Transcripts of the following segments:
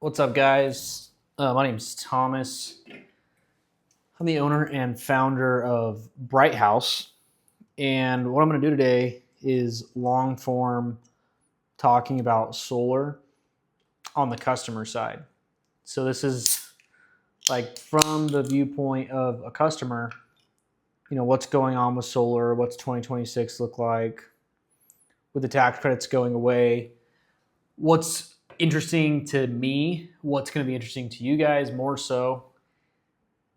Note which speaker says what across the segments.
Speaker 1: What's up, guys? My name's Thomas. I'm the owner and founder of Bright House. And what I'm going to do today is long form talking about solar on the customer side. So, this is like from the viewpoint of a customer, what's going on with solar, what's 2026 look like with the tax credits going away, what's interesting to me, what's going to be interesting to you guys more so,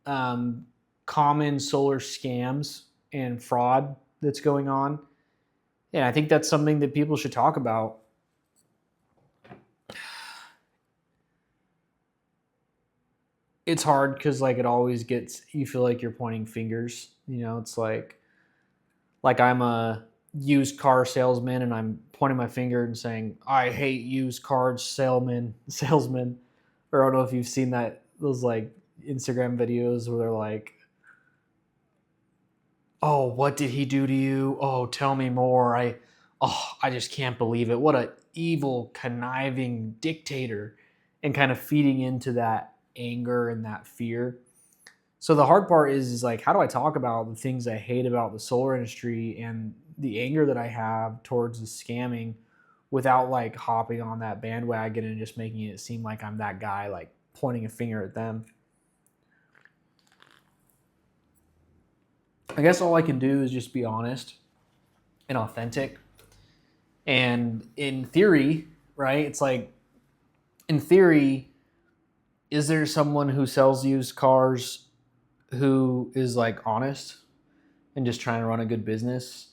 Speaker 1: common solar scams and fraud that's going on. And I think that's something that people should talk about. It's hard because it always gets, you feel like you're pointing fingers. It's like I'm a used car salesman and I'm pointing my finger and saying, I hate used car salesmen. Or I don't know if you've seen those Instagram videos where they're like, oh, what did he do to you? Oh, tell me more. I just can't believe it. What a evil, conniving dictator, and kind of feeding into that anger and that fear. So the hard part is how do I talk about the things I hate about the solar industry and the anger that I have towards the scamming without hopping on that bandwagon and just making it seem like I'm that guy, pointing a finger at them. I guess all I can do is just be honest and authentic. And in theory, right, it's in theory, is there someone who sells used cars who is honest and just trying to run a good business?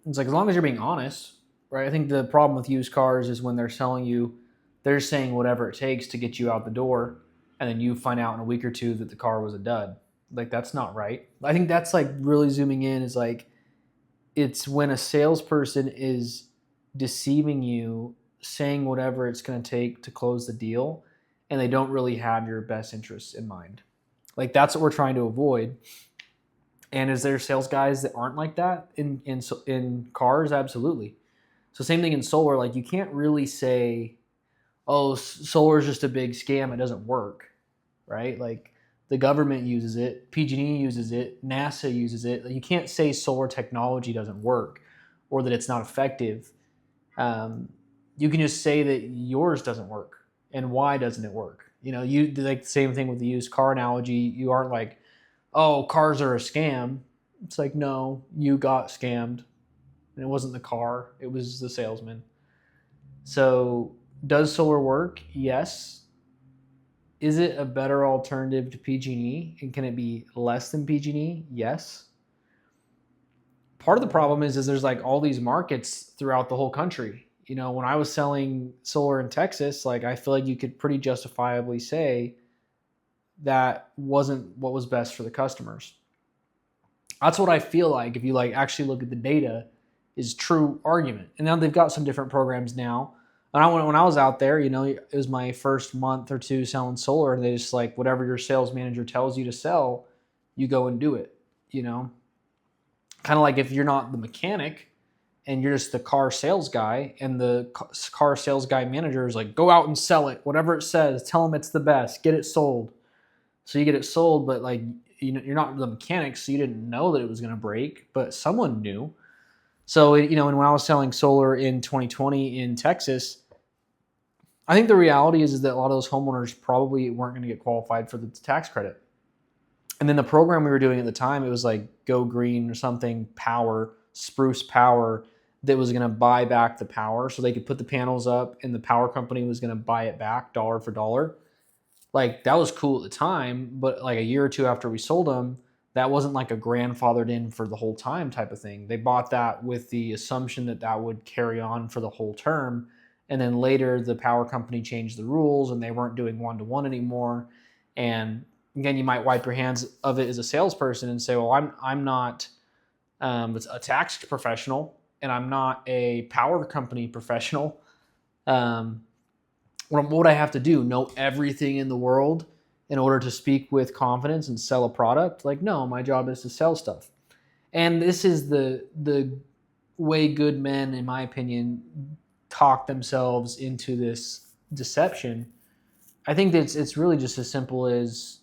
Speaker 1: It's as long as you're being honest, right? I think the problem with used cars is when they're selling you, they're saying whatever it takes to get you out the door, and then you find out in a week or two that the car was a dud. That's not right. I think that's really zooming in is it's when a salesperson is deceiving you, saying whatever it's going to take to close the deal, and they don't really have your best interests in mind. That's what we're trying to avoid. And is there sales guys that aren't like that in cars? Absolutely. So same thing in solar. You can't really say, oh, solar is just a big scam. It doesn't work, right? The government uses it, PG&E uses it, NASA uses it. You can't say solar technology doesn't work or that it's not effective. You can just say that yours doesn't work. And why doesn't it work? You the same thing with the used car analogy. You aren't oh, cars are a scam. It's no, you got scammed. And it wasn't the car, it was the salesman. So does solar work? Yes. Is it a better alternative to PG&E? And can it be less than PG&E? Yes. Part of the problem is there's all these markets throughout the whole country. When I was selling solar in Texas, I feel like you could pretty justifiably say that wasn't what was best for the customers. That's what I feel like if you actually look at the data is true argument. And now they've got some different programs now. And when I was out there, it was my first month or two selling solar, and they just whatever your sales manager tells you to sell, you go and do it. Kind of if you're not the mechanic and you're just the car sales guy, and the car sales guy manager is go out and sell it, whatever it says, tell them it's the best, get it sold. So you get it sold, but you're not the mechanic, so you didn't know that it was going to break, but someone knew. So and when I was selling solar in 2020 in Texas, I think the reality is that a lot of those homeowners probably weren't going to get qualified for the tax credit. And then the program we were doing at the time, it was Go Green or something, Spruce Power, that was going to buy back the power so they could put the panels up and the power company was going to buy it back dollar for dollar. That was cool at the time, but a year or two after we sold them, that wasn't a grandfathered in for the whole time type of thing. They bought that with the assumption that that would carry on for the whole term. And then later the power company changed the rules and they weren't doing one-to-one anymore. And again, you might wipe your hands of it as a salesperson and say, well, I'm not a tax professional and I'm not a power company professional. What would I have to do? Know everything in the world in order to speak with confidence and sell a product? No, my job is to sell stuff. And this is the way good men, in my opinion, talk themselves into this deception, I think that it's really just as simple as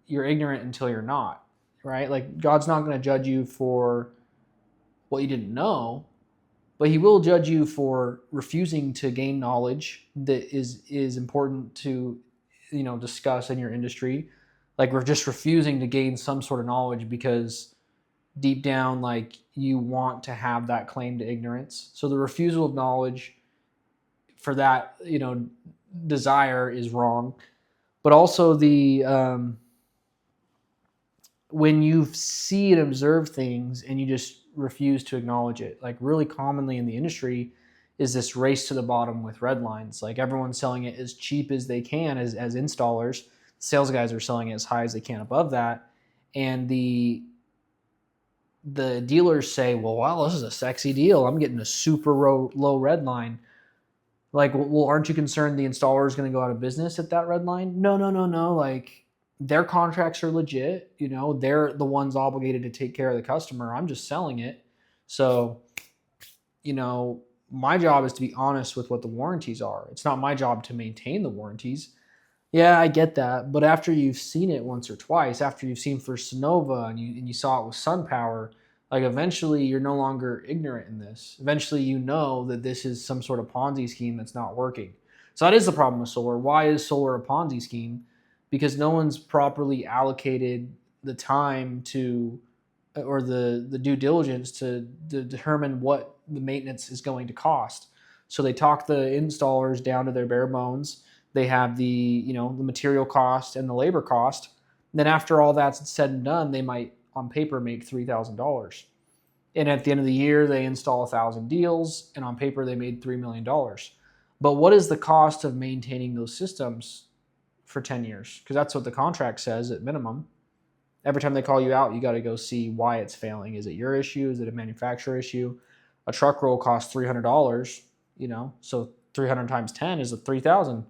Speaker 1: you're ignorant until you're not, right? Like God's not going to judge you for what you didn't know, but he will judge you for refusing to gain knowledge that is important to, discuss in your industry. Like we're just refusing to gain some sort of knowledge because deep down, like you want to have that claim to ignorance. So the refusal of knowledge for that, desire is wrong. But also when you see and observe things and you just refuse to acknowledge it, like really commonly in the industry is this race to the bottom with red lines. Like everyone's selling it as cheap as they can as installers. Sales guys are selling it as high as they can above that. And the dealers say, well, wow, this is a sexy deal. I'm getting a super low red line. Like, well, aren't you concerned the installer is going to go out of business at that red line? No. Like, their contracts are legit. They're the ones obligated to take care of the customer. I'm just selling it. So, my job is to be honest with what the warranties are. It's not my job to maintain the warranties. Yeah, I get that. But after you've seen it once or twice, after you've seen for Sunnova and you saw it with SunPower, like eventually you're no longer ignorant in this. Eventually you know that this is some sort of Ponzi scheme that's not working. So that is the problem with solar. Why is solar a Ponzi scheme? Because no one's properly allocated the time to, or the due diligence to determine what the maintenance is going to cost. So they talk the installers down to their bare bones. They have the material cost and the labor cost. Then after all that's said and done, they might on paper make $3,000. And at the end of the year, they install 1,000 deals, and on paper they made $3 million. But what is the cost of maintaining those systems for 10 years? Because that's what the contract says at minimum. Every time they call you out, you got to go see why it's failing. Is it your issue? Is it a manufacturer issue? A truck roll costs $300, so 300 times 10 is $3,000.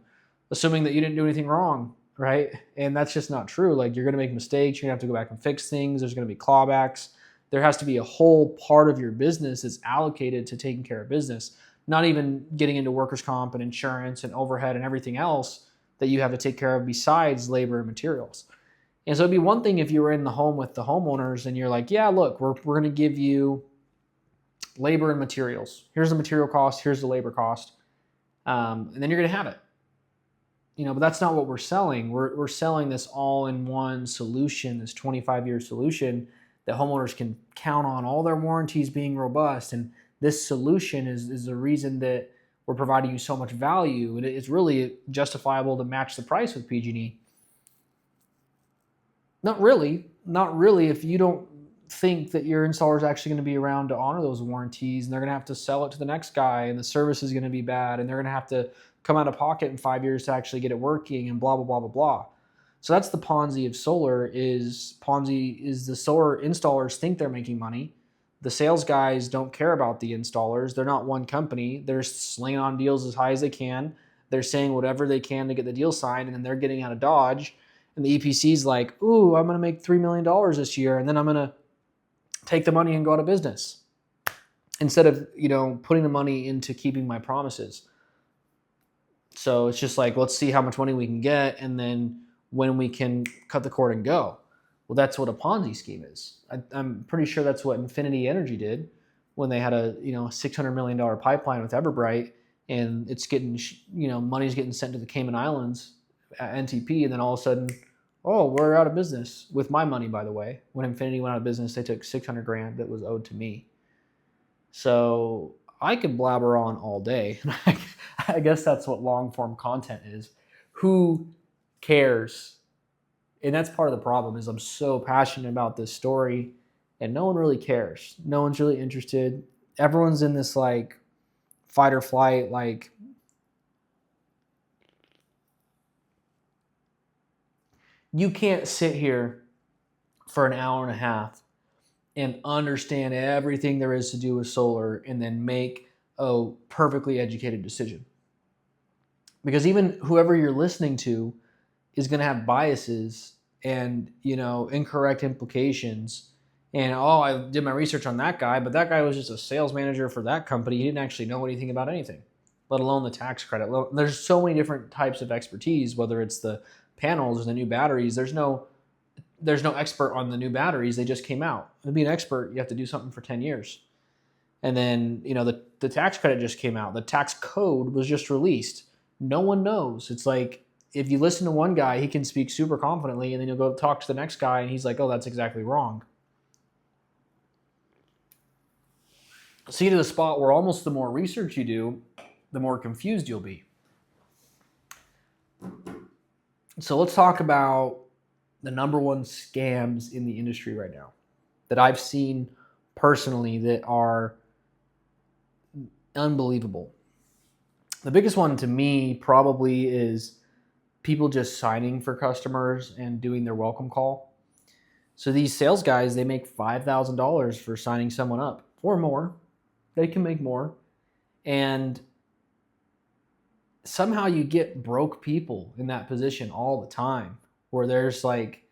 Speaker 1: Assuming that you didn't do anything wrong, right? And that's just not true. Like you're going to make mistakes. You're going to have to go back and fix things. There's going to be clawbacks. There has to be a whole part of your business that's allocated to taking care of business, not even getting into workers' comp and insurance and overhead and everything else that you have to take care of besides labor and materials. And so it'd be one thing if you were in the home with the homeowners and you're like, yeah, look, we're going to give you labor and materials. Here's the material cost. Here's the labor cost. And then you're going to have it. But that's not what we're selling. We're selling this all-in-one solution, this 25-year solution that homeowners can count on all their warranties being robust. And this solution is the reason that we're providing you so much value. And it's really justifiable to match the price with PG&E. Not really if you don't think that your installer is actually going to be around to honor those warranties, and they're going to have to sell it to the next guy, and the service is going to be bad, and they're going to have to come out of pocket in 5 years to actually get it working, and blah, blah, blah, blah, blah. So that's the Ponzi of solar. Ponzi is the solar installers think they're making money. The sales guys don't care about the installers. They're not one company. They're slinging on deals as high as they can. They're saying whatever they can to get the deal signed, and then they're getting out of Dodge. And the EPC's like, ooh, I'm going to make $3 million this year, and then I'm going to take the money and go out of business instead of, putting the money into keeping my promises. So it's just like, let's see how much money we can get, and then when we can cut the cord and go. Well, that's what a Ponzi scheme is. I'm pretty sure that's what Infinity Energy did when they had a $600 million pipeline with Everbright, and it's getting money's getting sent to the Cayman Islands at NTP, and then all of a sudden, oh, we're out of business with my money. By the way, when Infinity went out of business, they took $600,000 that was owed to me. So I could blabber on all day. I guess that's what long form content is. Who cares? And that's part of the problem is I'm so passionate about this story and no one really cares. No one's really interested. Everyone's in this like fight or flight. Like you can't sit here for an hour and a half and understand everything there is to do with solar and then make a perfectly educated decision. Because even whoever you're listening to is going to have biases and, incorrect implications. And, oh, I did my research on that guy, but that guy was just a sales manager for that company. He didn't actually know anything about anything. let alone the tax credit. There's so many different types of expertise, whether it's the panels or the new batteries. There's no expert on the new batteries. They just came out. To be an expert, you have to do something for 10 years. And then, the tax credit just came out. The tax code was just released. No one knows. It's like, if you listen to one guy, he can speak super confidently, and then you'll go talk to the next guy, and he's like, oh, that's exactly wrong. So you get to the spot where almost the more research you do, the more confused you'll be. So let's talk about the number one scams in the industry right now that I've seen personally that are unbelievable. The biggest one to me probably is people just signing for customers and doing their welcome call. So these sales guys, they make $5,000 for signing someone up or more. They can make more. And somehow you get broke people in that position all the time, where there's like,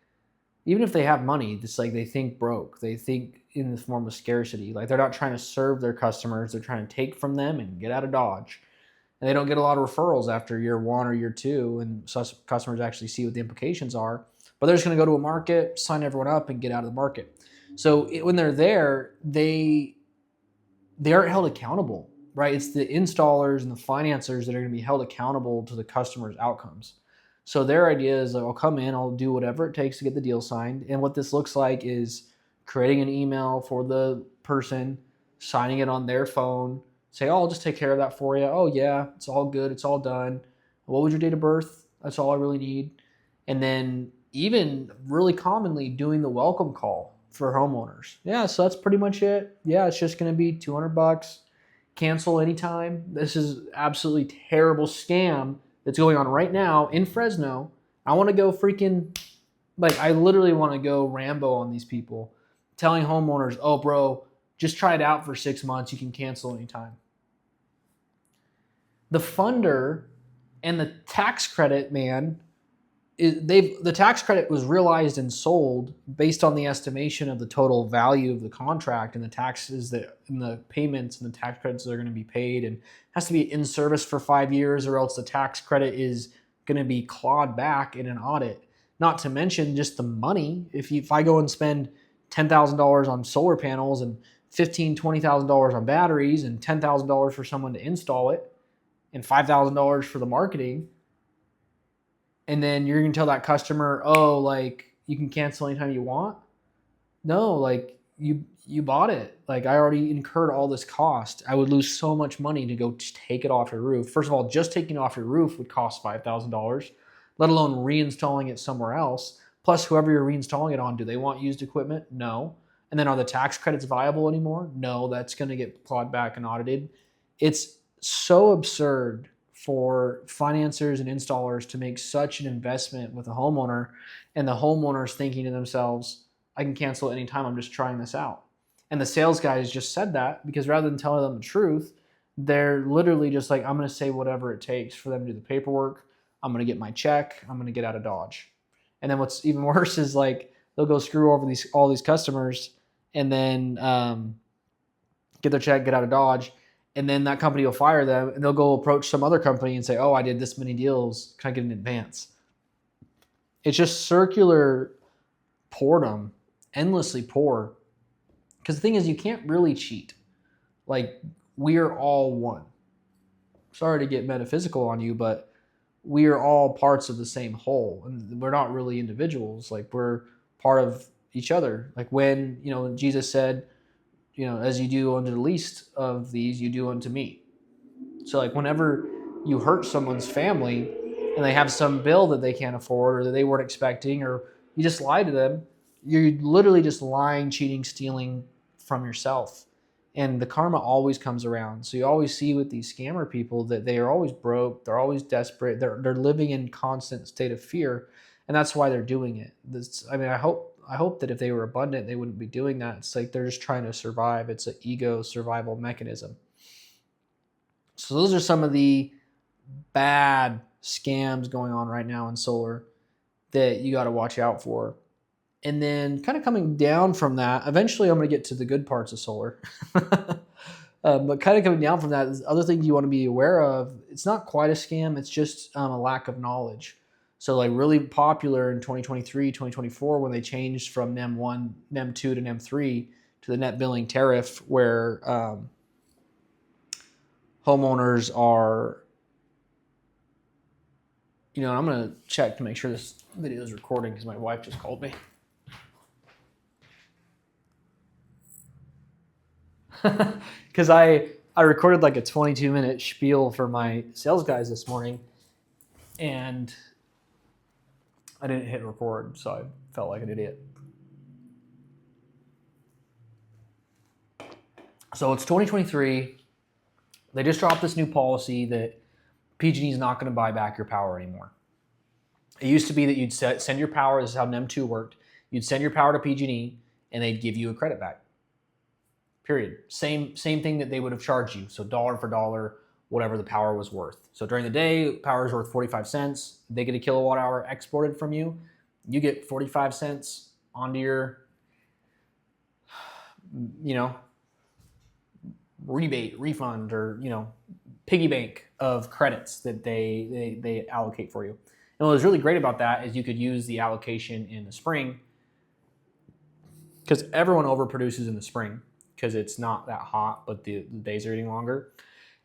Speaker 1: even if they have money, it's like they think broke. They think in the form of scarcity. Like, they're not trying to serve their customers. They're trying to take from them and get out of Dodge. And they don't get a lot of referrals after year 1 or year 2, and so customers actually see what the implications are. But they're just going to go to a market, sign everyone up, and get out of the market. So when they're there, they aren't held accountable, right? It's the installers and the financiers that are going to be held accountable to the customer's outcomes. So their idea is, I'll come in, I'll do whatever it takes to get the deal signed. And what this looks like is creating an email for the person, signing it on their phone, say, oh, I'll just take care of that for you. Oh yeah, it's all good, it's all done. What was your date of birth? That's all I really need. And then even really commonly doing the welcome call for homeowners. Yeah, so that's pretty much it. Yeah, it's just going to be $200. Cancel anytime. This is absolutely terrible scam that's going on right now in Fresno. I want to go I literally want to go Rambo on these people, telling homeowners, oh bro, just try it out for 6 months. You can cancel anytime. The funder and the tax credit, man, the tax credit was realized and sold based on the estimation of the total value of the contract and the taxes and the payments and the tax credits that are going to be paid, and has to be in service for 5 years, or else the tax credit is going to be clawed back in an audit. Not to mention just the money. If I go and spend $10,000 on solar panels and $15,000, $20,000 on batteries and $10,000 for someone to install it and $5,000 for the marketing, and then you're going to tell that customer, oh, like, you can cancel anytime you want? No, like, you bought it. Like, I already incurred all this cost. I would lose so much money to go take it off your roof. First of all, just taking it off your roof would cost $5,000, let alone reinstalling it somewhere else. Plus, whoever you're reinstalling it on, do they want used equipment? No. And then are the tax credits viable anymore? No, that's going to get clawed back and audited. It's so absurd for financiers and installers to make such an investment with a homeowner, and the homeowner's thinking to themselves, I can cancel anytime, I'm just trying this out. And the sales guys just said that because rather than telling them the truth, they're literally just like, I'm going to say whatever it takes for them to do the paperwork. I'm going to get my check. I'm going to get out of Dodge. And then what's even worse is, like, they'll go screw over all these customers and then get their check, get out of Dodge. And then that company will fire them, and they'll go approach some other company and say, oh, I did this many deals. Can I get an advance? It's just circular poordom, endlessly poor. Because the thing is, you can't really cheat. Like, we are all one. Sorry to get metaphysical on you, but we are all parts of the same whole. And we're not really individuals. Like, we're part of each other. Like when Jesus said, as you do unto the least of these, you do unto me. So like whenever you hurt someone's family and they have some bill that they can't afford or that they weren't expecting, or you just lie to them, you're literally just lying, cheating, stealing from yourself. And the karma always comes around. So you always see with these scammer people that they are always broke, they're always desperate, they're living in constant state of fear, and that's why they're doing it. I hope that if they were abundant, they wouldn't be doing that. It's like they're just trying to survive. It's an ego survival mechanism. So those are some of the bad scams going on right now in solar that you got to watch out for. And then kind of coming down from that, eventually I'm going to get to the good parts of solar. But kind of coming down from that, there's other things you want to be aware of. It's not quite a scam. It's just a lack of knowledge. So like really popular in 2023, 2024, when they changed from NEM 1, NEM 2 to NEM 3 to the net billing tariff, where homeowners are, I'm going to check to make sure this video is recording because my wife just called me. Because I recorded like a 22-minute spiel for my sales guys this morning, and I didn't hit record, so I felt like an idiot. So it's 2023. They just dropped this new policy that PG&E is not going to buy back your power anymore. It used to be that you'd send your power. This is how NEM 2 worked. You'd send your power to PG&E, and they'd give you a credit back. Period. Same thing that they would have charged you. So dollar for dollar, whatever the power was worth. So during the day, power is worth 45 cents. They get a kilowatt hour exported from you. You get 45 cents onto your, rebate, refund, or, piggy bank of credits that they allocate for you. And what was really great about that is you could use the allocation in the spring, because everyone overproduces in the spring because it's not that hot, but the days are getting longer.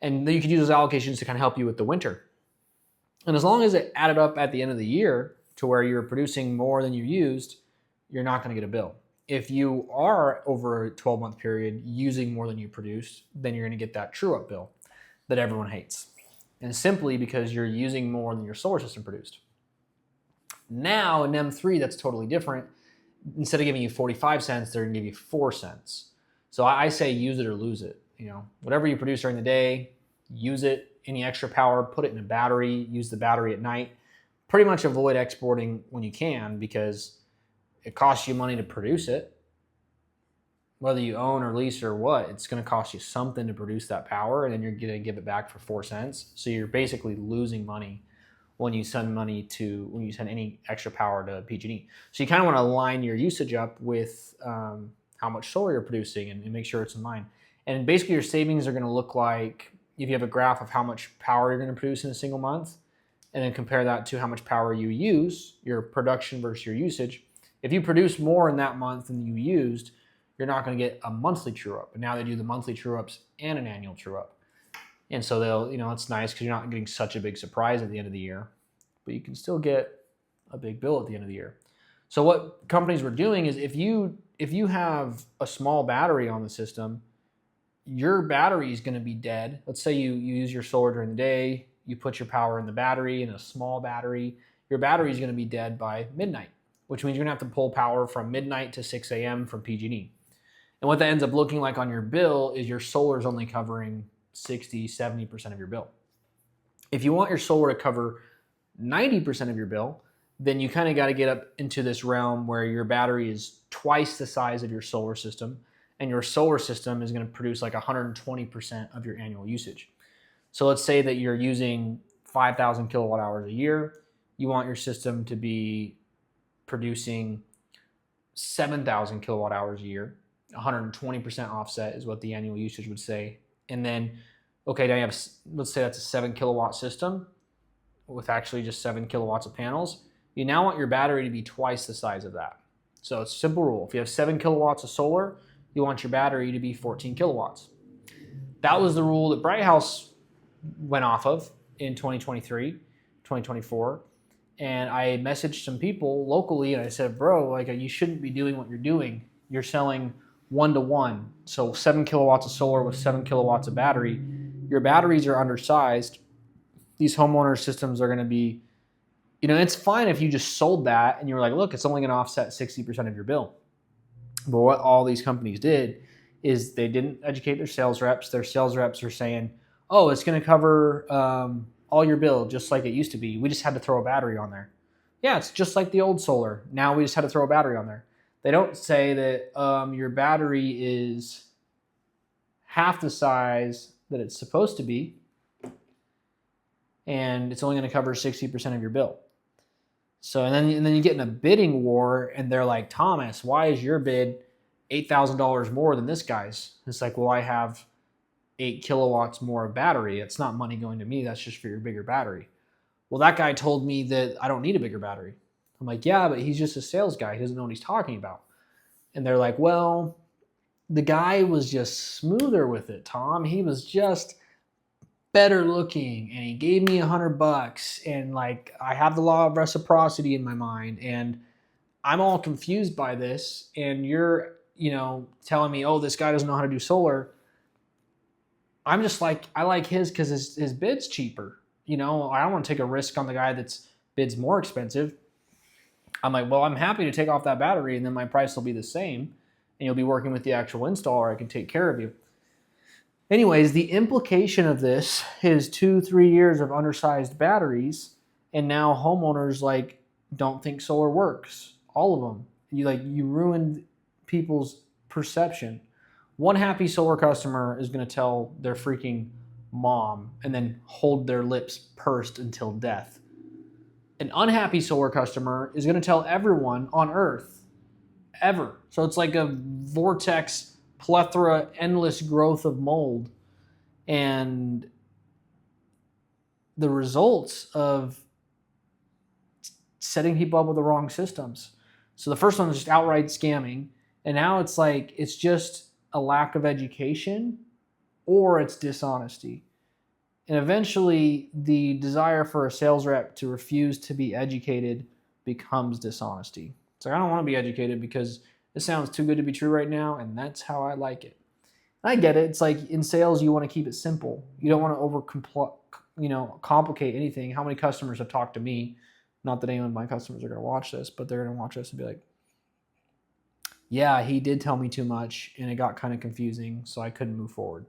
Speaker 1: And then you could use those allocations to kind of help you with the winter. And as long as it added up at the end of the year to where you're producing more than you used, you're not going to get a bill. If you are over a 12-month period using more than you produced, then you're going to get that true-up bill that everyone hates. And simply because you're using more than your solar system produced. Now in NEM 3, that's totally different. Instead of giving you 45 cents, they're going to give you 4 cents. So I say use it or lose it. Whatever you produce during the day, use it. Any extra power, put it in a battery. Use the battery at night. Pretty much avoid exporting when you can, because it costs you money to produce it. Whether you own or lease or what, it's going to cost you something to produce that power, and then you're going to give it back for 4 cents. So you're basically losing money when you send any extra power to PG&E. So you kind of want to align your usage up with how much solar you're producing and make sure it's in line. And basically your savings are going to look like, if you have a graph of how much power you're going to produce in a single month, and then compare that to how much power you use, your production versus your usage. If you produce more in that month than you used, you're not going to get a monthly true-up. And now they do the monthly true-ups and an annual true-up. And so they'll, it's nice because you're not getting such a big surprise at the end of the year, but you can still get a big bill at the end of the year. So what companies were doing is, if you have a small battery on the system, your battery is going to be dead. Let's say you use your solar during the day, you put your power in the battery, in a small battery, your battery is going to be dead by midnight, which means you're going to have to pull power from midnight to 6 a.m. from PG&E. And what that ends up looking like on your bill is your solar is only covering 60, 70% of your bill. If you want your solar to cover 90% of your bill, then you kind of got to get up into this realm where your battery is twice the size of your solar system, and your solar system is going to produce like 120% of your annual usage. So let's say that you're using 5,000 kilowatt hours a year. You want your system to be producing 7,000 kilowatt hours a year. 120% offset is what the annual usage would say. And then, okay, now you have, let's say that's a 7 kilowatt system with actually just 7 kilowatts of panels. You now want your battery to be twice the size of that. So it's a simple rule. If you have 7 kilowatts of solar, you want your battery to be 14 kilowatts. That was the rule that Bright House went off of in 2023, 2024. And I messaged some people locally and I said, bro, like, you shouldn't be doing what you're doing. You're selling 1-to-1. So 7 kilowatts of solar with 7 kilowatts of battery. Your batteries are undersized. These homeowner systems are going to be, it's fine if you just sold that and you were like, look, it's only going to offset 60% of your bill. But what all these companies did is they didn't educate their sales reps. Their sales reps are saying, oh, it's going to cover all your bill just like it used to be. We just had to throw a battery on there. Yeah, it's just like the old solar. Now we just had to throw a battery on there. They don't say that your battery is half the size that it's supposed to be, and it's only going to cover 60% of your bill. So and then you get in a bidding war, and they're like, Thomas, why is your bid $8,000 more than this guy's? It's like, well, I have 8 kilowatts more of battery. It's not money going to me. That's just for your bigger battery. Well, that guy told me that I don't need a bigger battery. I'm like, yeah, but he's just a sales guy. He doesn't know what he's talking about. And they're like, well, the guy was just smoother with it, Tom. He was just better looking, and he gave me $100, and like I have the law of reciprocity in my mind, and I'm all confused by this, and you're, telling me, oh, this guy doesn't know how to do solar. I'm just like, I like his because his bid's cheaper. I don't want to take a risk on the guy that's bid's more expensive. I'm like, well, I'm happy to take off that battery, and then my price will be the same, and you'll be working with the actual installer. I can take care of you. Anyways, the implication of this is 2-3 years of undersized batteries, and now homeowners like don't think solar works. All of them. You ruined people's perception. One happy solar customer is going to tell their freaking mom and then hold their lips pursed until death. An unhappy solar customer is going to tell everyone on Earth, ever. So it's like a vortex, plethora, endless growth of mold. And the results of setting people up with the wrong systems. So the first one was just outright scamming. And now it's like, it's just a lack of education or it's dishonesty. And eventually the desire for a sales rep to refuse to be educated becomes dishonesty. It's like, I don't want to be educated because this sounds too good to be true right now, and that's how I like it. And I get it. It's like in sales, you want to keep it simple. You don't want to complicate anything. How many customers have talked to me? Not that any of my customers are going to watch this, but they're going to watch this and be like, yeah, he did tell me too much, and it got kind of confusing, so I couldn't move forward.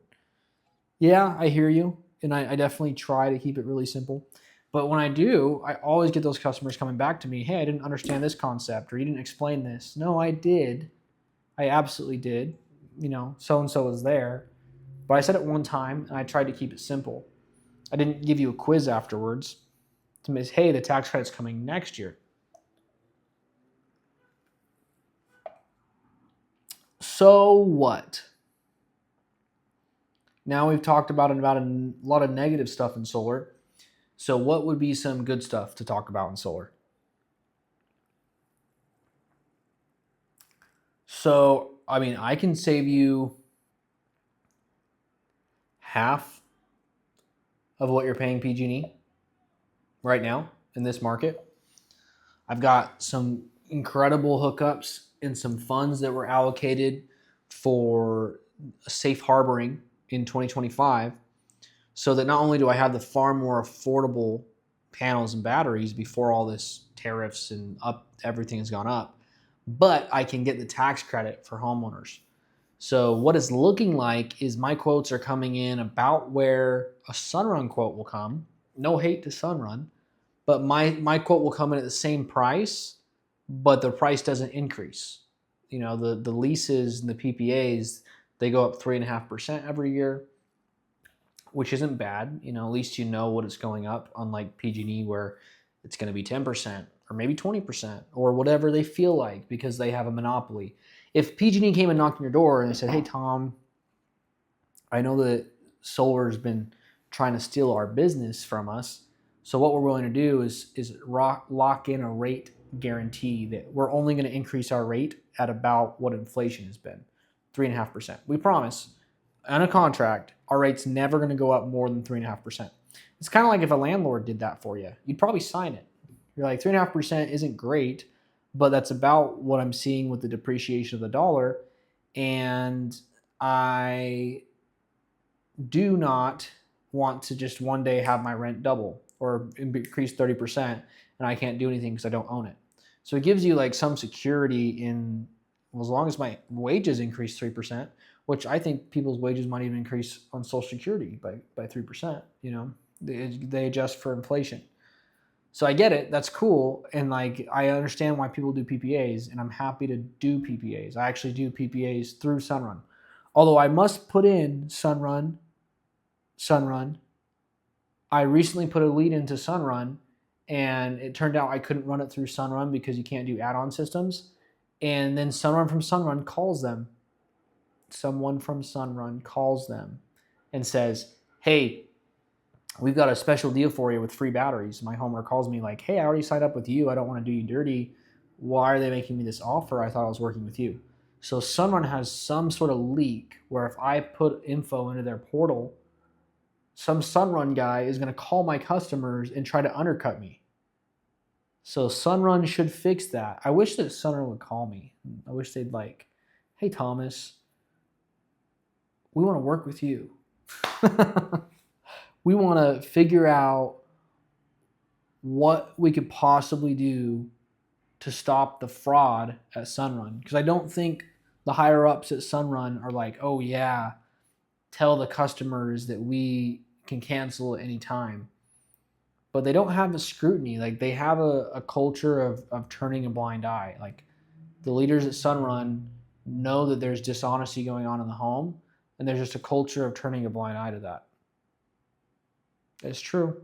Speaker 1: Yeah, I hear you. And I definitely try to keep it really simple. But when I do, I always get those customers coming back to me, hey, I didn't understand this concept, or you didn't explain this. No, I did. I absolutely did. So-and-so was there. But I said it one time, and I tried to keep it simple. I didn't give you a quiz afterwards to say, hey, the tax credit's coming next year. So what? Now we've talked about a lot of negative stuff in solar. So what would be some good stuff to talk about in solar? So, I can save you half of what you're paying PG&E right now in this market. I've got some incredible hookups and some funds that were allocated for safe harboring in 2025, so that not only do I have the far more affordable panels and batteries before all this tariffs and everything has gone up, but I can get the tax credit for homeowners. So what it's looking like is my quotes are coming in about where a Sunrun quote will come. No hate to Sunrun, but my quote will come in at the same price, but the price doesn't increase. The leases and the PPAs, they go up 3.5% every year, which isn't bad. At least you know what it's going up, unlike PG&E where it's going to be 10% or maybe 20% or whatever they feel like because they have a monopoly. If PG&E came and knocked on your door and they said, hey, Tom, I know that solar's been trying to steal our business from us. So what we're willing to do is lock in a rate guarantee that we're only going to increase our rate at about what inflation has been, 3.5%. We promise on a contract, our rate's never going to go up more than 3.5%. It's kind of like if a landlord did that for you, you'd probably sign it. You're like, 3.5% isn't great, but that's about what I'm seeing with the depreciation of the dollar. And I do not want to just one day have my rent double or increase 30% and I can't do anything because I don't own it. So it gives you like some security in, well, as long as my wages increase 3%, which I think people's wages might even increase on Social Security by 3%. They adjust for inflation. So I get it. That's cool. And like, I understand why people do PPAs, and I'm happy to do PPAs. I actually do PPAs through Sunrun. Although I must put in Sunrun. I recently put a lead into Sunrun, and it turned out I couldn't run it through Sunrun because you can't do add-on systems. And then someone from Sunrun calls them. Someone from Sunrun calls them and says, hey, we've got a special deal for you with free batteries. My homeowner calls me like, hey, I already signed up with you. I don't want to do you dirty. Why are they making me this offer? I thought I was working with you. So Sunrun has some sort of leak where if I put info into their portal, some Sunrun guy is going to call my customers and try to undercut me. So Sunrun should fix that. I wish that Sunrun would call me. I wish they'd like, hey, Thomas, we want to work with you. We want to figure out what we could possibly do to stop the fraud at Sunrun. Because I don't think the higher ups at Sunrun are like, oh yeah, tell the customers that we can cancel at any time. But they don't have the scrutiny. Like they have a culture of turning a blind eye. Like the leaders at Sunrun know that there's dishonesty going on in the home, and there's just a culture of turning a blind eye to that. It's true.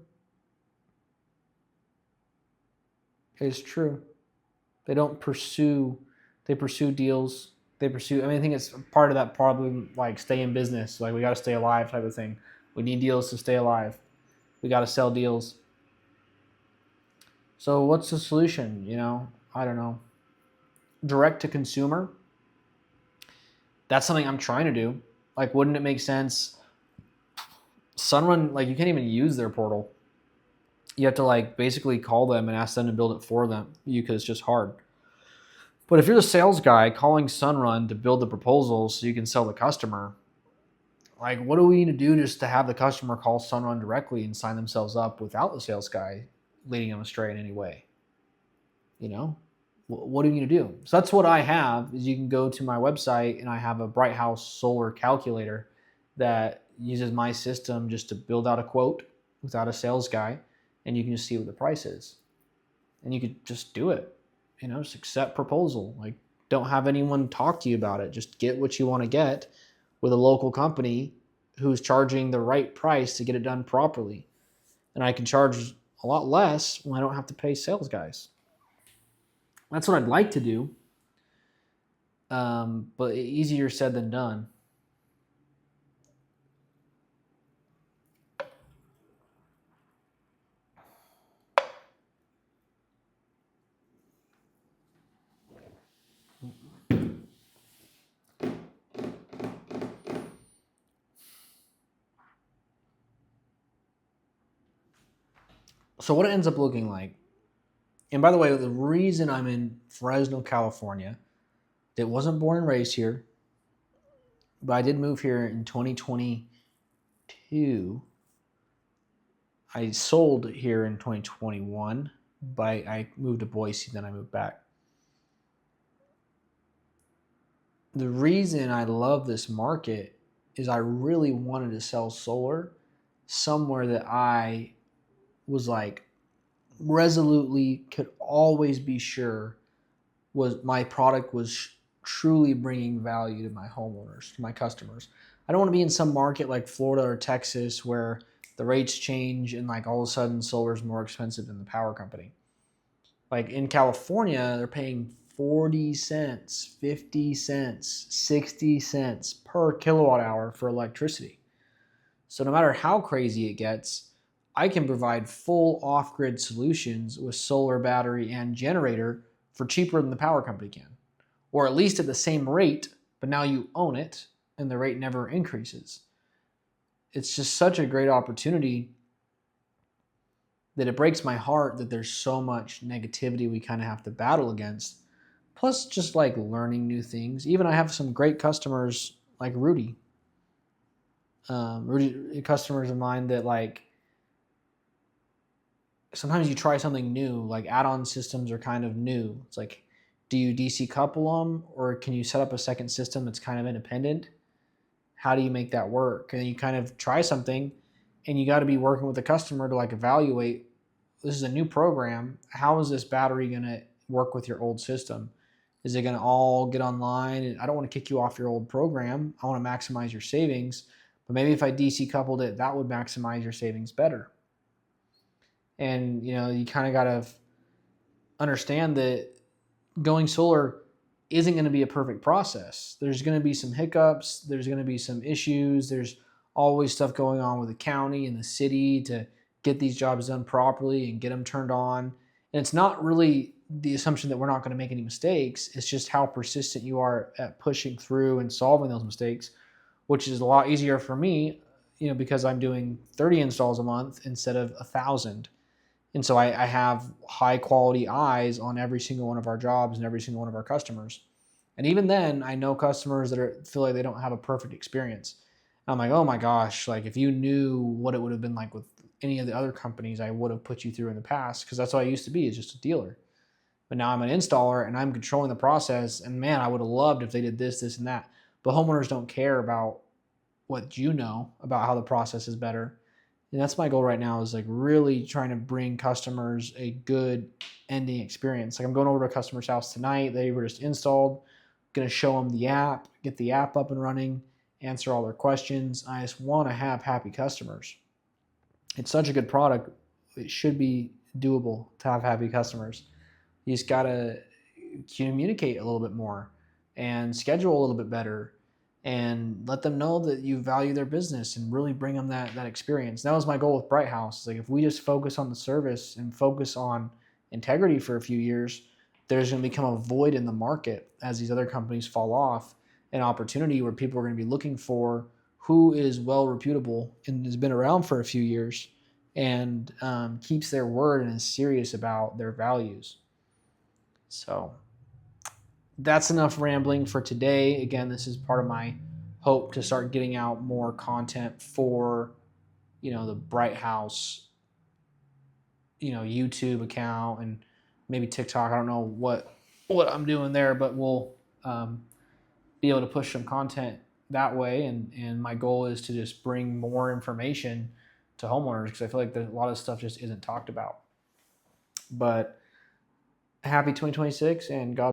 Speaker 1: It's true. They pursue deals. I think it's part of that problem, like stay in business. Like we got to stay alive type of thing. We need deals to stay alive. We got to sell deals. So what's the solution? I don't know. Direct to consumer. That's something I'm trying to do. Like, wouldn't it make sense? Sunrun, like you can't even use their portal. You have to like basically call them and ask them to build it for them. Because it's just hard. But if you're the sales guy calling Sunrun to build the proposals so you can sell the customer, like what do we need to do just to have the customer call Sunrun directly and sign themselves up without the sales guy leading them astray in any way? What are you going to do? So that's what I have is you can go to my website and I have a Bright House solar calculator that uses my system just to build out a quote without a sales guy, and you can just see what the price is. And you could just do it. Just accept proposal. Like don't have anyone talk to you about it. Just get what you want to get with a local company who's charging the right price to get it done properly. And I can charge a lot less when I don't have to pay sales guys. That's what I'd like to do. But easier said than done. So what it ends up looking like, and by the way, the reason I'm in Fresno, California, that wasn't born and raised here, but I did move here in 2022. I sold here in 2021, but I moved to Boise, then I moved back. The reason I love this market is I really wanted to sell solar somewhere that I was like resolutely could always be sure was my product was truly bringing value to my homeowners, to my customers. I don't want to be in some market like Florida or Texas where the rates change and like all of a sudden solar is more expensive than the power company. Like in California, they're paying 40 cents, 50 cents, 60 cents per kilowatt hour for electricity. So no matter how crazy it gets, I can provide full off-grid solutions with solar, battery, and generator for cheaper than the power company can. Or at least at the same rate, but now you own it and the rate never increases. It's just such a great opportunity that it breaks my heart that there's so much negativity we kind of have to battle against. Plus just like learning new things. Even I have some great customers like Rudy. Rudy, customers of mine that like, sometimes you try something new, like add-on systems are kind of new. It's like, do you DC couple them or can you set up a second system that's kind of independent? How do you make that work? And you kind of try something and you got to be working with the customer to like evaluate, this is a new program. How is this battery going to work with your old system? Is it going to all get online? And I don't want to kick you off your old program. I want to maximize your savings. But maybe if I DC coupled it, that would maximize your savings better. And, you kind of got to understand that going solar isn't going to be a perfect process. There's going to be some hiccups. There's going to be some issues. There's always stuff going on with the county and the city to get these jobs done properly and get them turned on. And it's not really the assumption that we're not going to make any mistakes. It's just how persistent you are at pushing through and solving those mistakes, which is a lot easier for me, because I'm doing 30 installs a month instead of 1,000. And so I have high quality eyes on every single one of our jobs and every single one of our customers. And even then, I know customers that feel like they don't have a perfect experience. And I'm like, oh my gosh, like if you knew what it would have been like with any of the other companies I would have put you through in the past, because that's what I used to be, is just a dealer. But now I'm an installer and I'm controlling the process. And man, I would have loved if they did this, this, and that. But homeowners don't care about what you know about how the process is better. And that's my goal right now, is like really trying to bring customers a good ending experience. Like I'm going over to a customer's house tonight. They were just installed. Going to show them the app, get the app up and running, answer all their questions. I just want to have happy customers. It's such a good product. It should be doable to have happy customers. You just got to communicate a little bit more and schedule a little bit better and let them know that you value their business and really bring them that experience. That was my goal with Bright House. Like if we just focus on the service and focus on integrity for a few years, there's going to become a void in the market as these other companies fall off, an opportunity where people are going to be looking for who is well reputable and has been around for a few years and keeps their word and is serious about their values. So that's enough rambling for today. Again, this is part of my hope to start getting out more content for, the Bright House, YouTube account and maybe TikTok. I don't know what I'm doing there, but we'll be able to push some content that way. And my goal is to just bring more information to homeowners, because I feel like a lot of stuff just isn't talked about. But happy 2026 and God